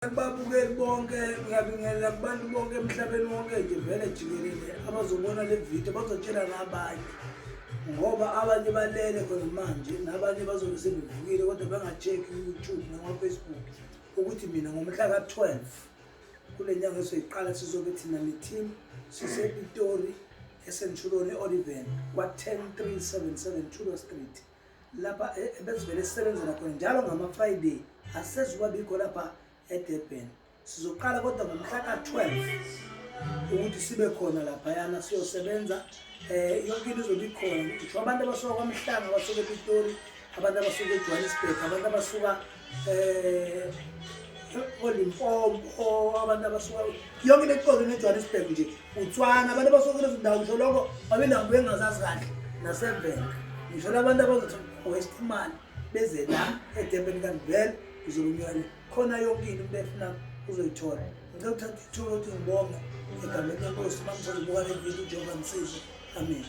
Babukeli bonke ngiyabingelela kubantu bonke emhlabeni wonke nje vele jikelele abazobona le video bazotshela nabanye ngoba abanye balele khona manje nabanye bazobe sebevukile kodwa bengacheki YouTube noma Facebook ukuthi mina ngomhla ka-12 kule nyanga esoyiqala sizobe thina ne-team sisePitori eSenturone Oliven kwa-10377 Tudor Street lapha ebesivele sisebenzela khona njalo ngama-Friday asezubabikho lapha eDurban. Sizoqala kodwa ngomhla ka-12 ukuthi sibe khona lapha yana siyosebenza yonke into izobe ikhona ngisho abantu abasuka kwaMhlanga abasuka ePitori, abantu abasuka eJohannesburg, abantu abasuka Limpopo, abantu abasuka yonke into eqondene eJohannesburg nje uTswana, abantu abasuka kulezo ndawo ngisho lokho babendawo bengazazi kahle naseVenda ngisho labantu abazothi Westmali beze la eDurban kanti vele izolumyane khona yonke into befuna uzoyithola. Ngicela ukuthatha ithuba ukuthi ngibonge egameni lenkosi manje sizobuka le video njengoba ngisizo. Amen.